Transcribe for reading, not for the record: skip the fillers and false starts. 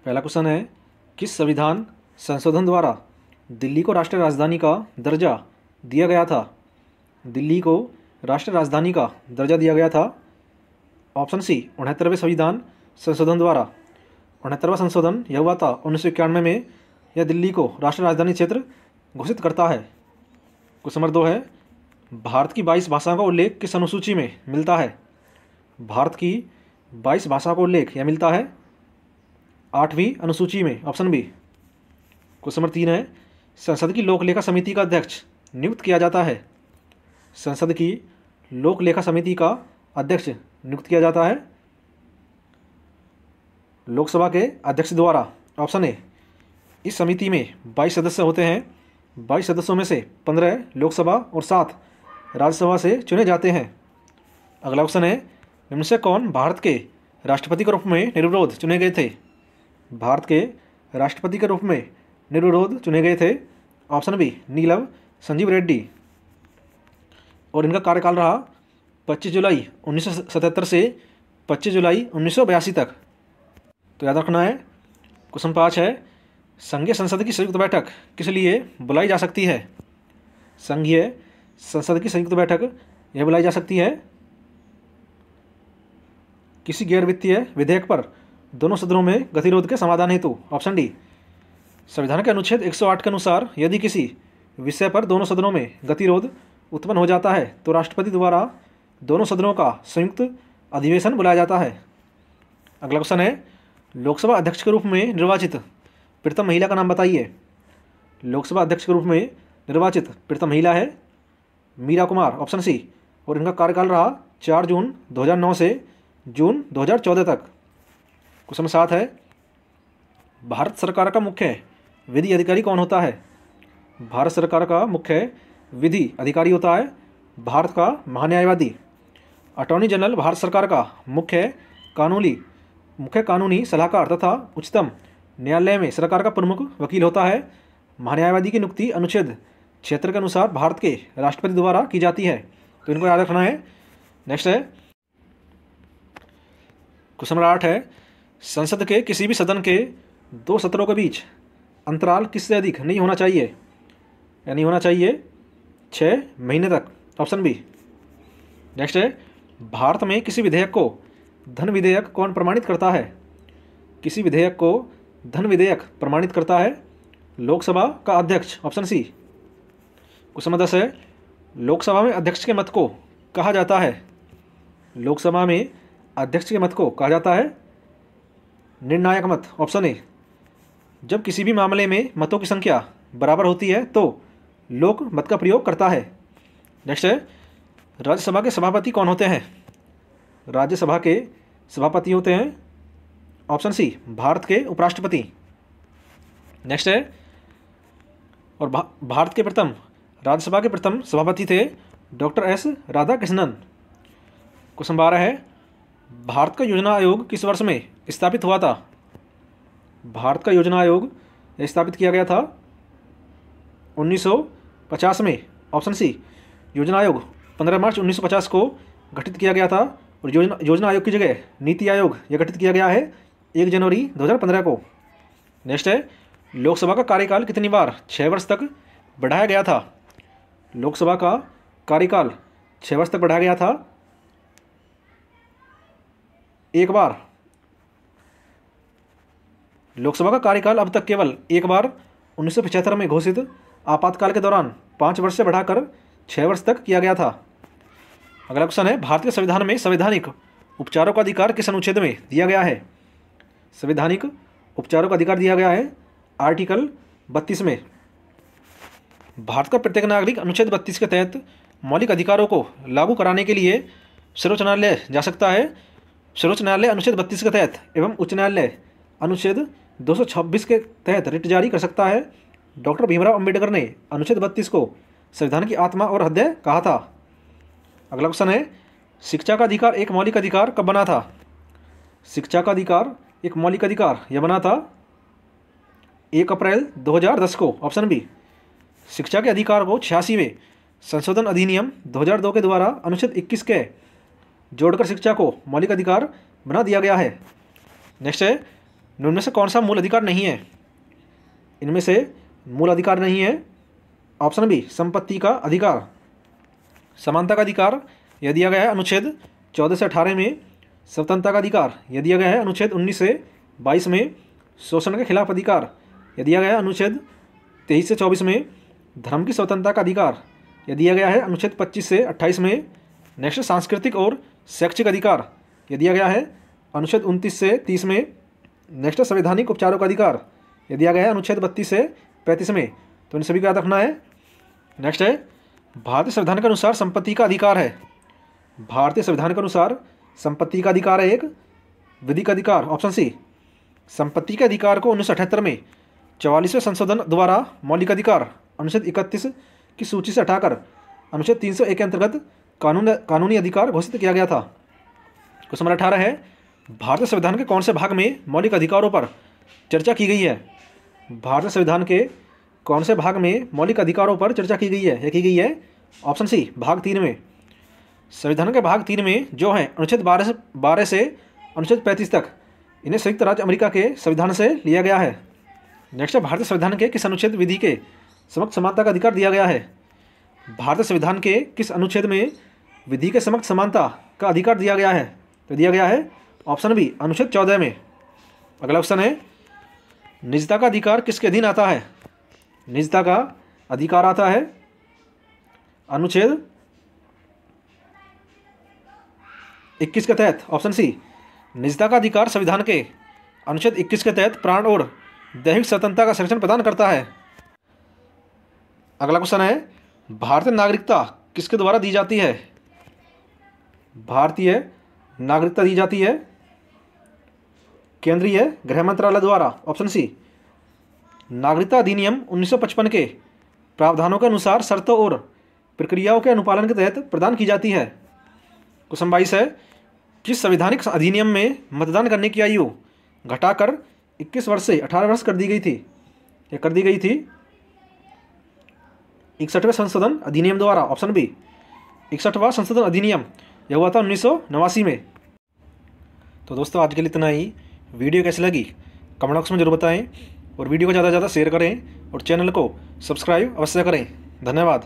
पहला क्वेश्चन है, किस संविधान संशोधन द्वारा दिल्ली को राष्ट्रीय राजधानी का दर्जा दिया गया था? दिल्ली को राष्ट्रीय राजधानी का दर्जा दिया गया था। ऑप्शन सी 69वें संविधान संशोधन द्वारा। 69वां संशोधन यह हुआ था 1991 में। यह दिल्ली को राष्ट्रीय राजधानी क्षेत्र घोषित करता है। क्वेश्चन नंबर 2 है, भारत की 22 भाषाओं का उल्लेख किस अनुसूची में मिलता है? भारत की 22 भाषाओं का उल्लेख यह मिलता है 8वीं अनुसूची में, ऑप्शन बी। क्वेश्चन नंबर 3 है, संसद की लोक लेखा समिति का अध्यक्ष नियुक्त किया जाता है। संसद की लोक लेखा समिति का अध्यक्ष नियुक्त किया जाता है लोकसभा के अध्यक्ष द्वारा। ऑप्शन ए, इस समिति में 22 सदस्य होते हैं। 22 सदस्यों में से 15 लोकसभा और 7 राज्यसभा से चुने जाते हैं। अगला क्वेश्चन है, निम्न से कौन भारत के राष्ट्रपति के रूप में निर्विरोध चुने गए थे? भारत के राष्ट्रपति के रूप में निर्विरोध चुने गए थे। ऑप्शन बी, नीलम संजीव रेड्डी। और इनका कार्यकाल रहा 25 जुलाई 1977 से 25 जुलाई 1982 तक। तो याद रखना है। क्वेश्चन 5 है, संघीय संसद की संयुक्त बैठक किस लिए बुलाई जा सकती है? संघीय संसद की संयुक्त बैठक यह बुलाई जा सकती है किसी गैर वित्तीय विधेयक पर दोनों सदनों में गतिरोध के समाधान हेतु। ऑप्शन डी, संविधान के अनुच्छेद 108 के अनुसार यदि किसी विषय पर दोनों सदनों में गतिरोध उत्पन्न हो जाता है तो राष्ट्रपति द्वारा दोनों सदनों का संयुक्त अधिवेशन बुलाया जाता है। अगला क्वेश्चन है, लोकसभा अध्यक्ष के रूप में निर्वाचित प्रथम महिला का नाम बताइए। लोकसभा अध्यक्ष के रूप में निर्वाचित प्रथम महिला है मीरा कुमार, ऑप्शन सी। और इनका कार्यकाल रहा 4 जून 2009 से जून 2014 तक। क्वेश्चन 7 है, भारत सरकार का मुख्य विधि अधिकारी कौन होता है? भारत सरकार का मुख्य विधि अधिकारी होता है भारत का महान्यायवादी। अटॉर्नी जनरल भारत सरकार का मुख्य कानूनी सलाहकार तथा उच्चतम न्यायालय में सरकार का प्रमुख वकील होता है। महान्यायवादी की नियुक्ति अनुच्छेद 76 के अनुसार भारत के राष्ट्रपति द्वारा की जाती है। तो इनको याद रखना है। नेक्स्ट है, क्वेश्चन नंबर 8 है, संसद के किसी भी सदन के 2 सत्रों के बीच अंतराल किससे अधिक नहीं होना चाहिए? यानी होना चाहिए 6 महीने तक, ऑप्शन बी। नेक्स्ट है, भारत में किसी विधेयक को धन विधेयक कौन प्रमाणित करता है? किसी विधेयक को धन विधेयक प्रमाणित करता है लोकसभा का अध्यक्ष, ऑप्शन सी। क्वेश्चन नंबर 10 है, लोकसभा में अध्यक्ष के मत को कहा जाता है? लोकसभा में अध्यक्ष के मत को कहा जाता है निर्णायक मत, ऑप्शन ए। जब किसी भी मामले में मतों की संख्या बराबर होती है तो लोक मत का प्रयोग करता है। नेक्स्ट है, राज्यसभा के सभापति कौन होते हैं? राज्यसभा के सभापति होते हैं, ऑप्शन सी, भारत के उपराष्ट्रपति। नेक्स्ट है, और भारत के प्रथम राज्यसभा के प्रथम सभापति थे डॉक्टर एस राधाकृष्णन। क्वेश्चन 12 है, भारत का योजना आयोग किस वर्ष में स्थापित हुआ था? भारत का योजना आयोग स्थापित किया गया था 1950 में, ऑप्शन सी। योजना आयोग 15 मार्च 1950 को गठित किया गया था और योजना आयोग की जगह नीति आयोग यह गठित किया गया है 1 जनवरी 2015 को। नेक्स्ट है, लोकसभा का कार्यकाल कितनी बार 6 वर्ष तक बढ़ाया गया था? लोकसभा का कार्यकाल 6 वर्ष तक बढ़ाया गया था 1 बार। लोकसभा का कार्यकाल अब तक केवल 1 बार 1975 में घोषित आपातकाल के दौरान 5 वर्ष से बढ़ाकर 6 वर्ष तक किया गया था। अगला क्वेश्चन है, भारतीय संविधान में संवैधानिक उपचारों का अधिकार किस अनुच्छेद में दिया गया है? संवैधानिक उपचारों का अधिकार दिया गया है आर्टिकल 32 में। भारत का प्रत्येक नागरिक अनुच्छेद 32 के तहत मौलिक अधिकारों को लागू कराने के लिए सर्वोच्च न्यायालय जा सकता है। सर्वोच्च न्यायालय अनुच्छेद 32 के तहत एवं उच्च न्यायालय अनुच्छेद 226 के तहत रिट जारी कर सकता है। डॉक्टर भीमराव अंबेडकर ने अनुच्छेद 32 को संविधान की आत्मा और हृदय कहा था। अगला क्वेश्चन है, शिक्षा का अधिकार एक मौलिक अधिकार कब बना था? शिक्षा का अधिकार एक मौलिक अधिकार यह बना था 1 अप्रैल 2010 को, ऑप्शन बी। शिक्षा के अधिकार को 86वें संशोधन अधिनियम 2002 के द्वारा अनुच्छेद 21 के जोड़कर शिक्षा को मौलिक अधिकार बना दिया गया है। नेक्स्ट है, इनमें से कौन सा मूल अधिकार नहीं है? इनमें से मूल अधिकार नहीं है ऑप्शन बी संपत्ति का अधिकार। समानता का अधिकार यह दिया गया है अनुच्छेद 14 से 18 में। स्वतंत्रता का अधिकार यह दिया गया है अनुच्छेद 19 से 22 में। शोषण के खिलाफ अधिकार यह दिया गया है अनुच्छेद 23 से 24 में। धर्म की स्वतंत्रता का अधिकार यह दिया गया है अनुच्छेद 25 से 28 में। नेक्स्ट सांस्कृतिक और शैक्षिक अधिकार यह दिया गया है अनुच्छेद 29 से 30 में। नेक्स्ट संवैधानिक उपचारों का अधिकार यह दिया गया है अनुच्छेद 32 से 35 में। तो इन सभी को याद रखना है। नेक्स्ट है भारतीय संविधान के अनुसार संपत्ति का अधिकार है। भारतीय संविधान के अनुसार संपत्ति का अधिकार है एक विधिक अधिकार ऑप्शन सी। संपत्ति के अधिकार को 1978 में 44वें संशोधन द्वारा मौलिक अधिकार अनुच्छेद 31 की सूची से हटाकर अनुच्छेद 301 के अंतर्गत कानूनी अधिकार घोषित किया गया था। क्वेश्चन नंबर 18 है भारतीय संविधान के कौन से भाग में मौलिक अधिकारों पर चर्चा की गई है? भारतीय संविधान के कौन से भाग में मौलिक अधिकारों पर चर्चा की गई है? यह की गई है ऑप्शन सी भाग 3 में। संविधान के भाग 3 में जो है अनुच्छेद 12 से अनुच्छेद 35 तक, इन्हें संयुक्त राज्य अमेरिका के संविधान से लिया गया है। नेक्स्ट है भारतीय संविधान के किस अनुच्छेद विधि के समक्ष समानता का अधिकार दिया गया है? भारतीय संविधान के किस अनुच्छेद में विधि के समक्ष समानता का अधिकार दिया गया है? तो दिया गया है ऑप्शन बी अनुच्छेद 14 में। अगला ऑप्शन है निजता का अधिकार किसके अधीन आता है? निजता का अधिकार आता है अनुच्छेद 21 के तहत ऑप्शन सी। निजता का अधिकार संविधान के अनुच्छेद 21 के तहत प्राण और दैहिक स्वतंत्रता का संरक्षण प्रदान करता है। अगला क्वेश्चन है भारतीय नागरिकता किसके द्वारा दी जाती है? भारतीय नागरिकता दी जाती है केंद्रीय गृह मंत्रालय द्वारा ऑप्शन सी। नागरिकता अधिनियम 1955 के प्रावधानों के अनुसार शर्तों और प्रक्रियाओं के अनुपालन के तहत प्रदान की जाती है। क्वेश्चन 22 है किस संवैधानिक अधिनियम में मतदान करने की आयु घटाकर 21 वर्ष से 18 वर्ष कर दी गई थी? यह कर दी गई थी 61वें संशोधन अधिनियम द्वारा ऑप्शन बी। 61वां संशोधन अधिनियम यह हुआ था 1989 में। तो दोस्तों आज के लिए इतना ही। वीडियो कैसी लगी कमेंट बॉक्स में जरूर बताएं और वीडियो को ज़्यादा से ज़्यादा शेयर करें और चैनल को सब्सक्राइब अवश्य करें। धन्यवाद।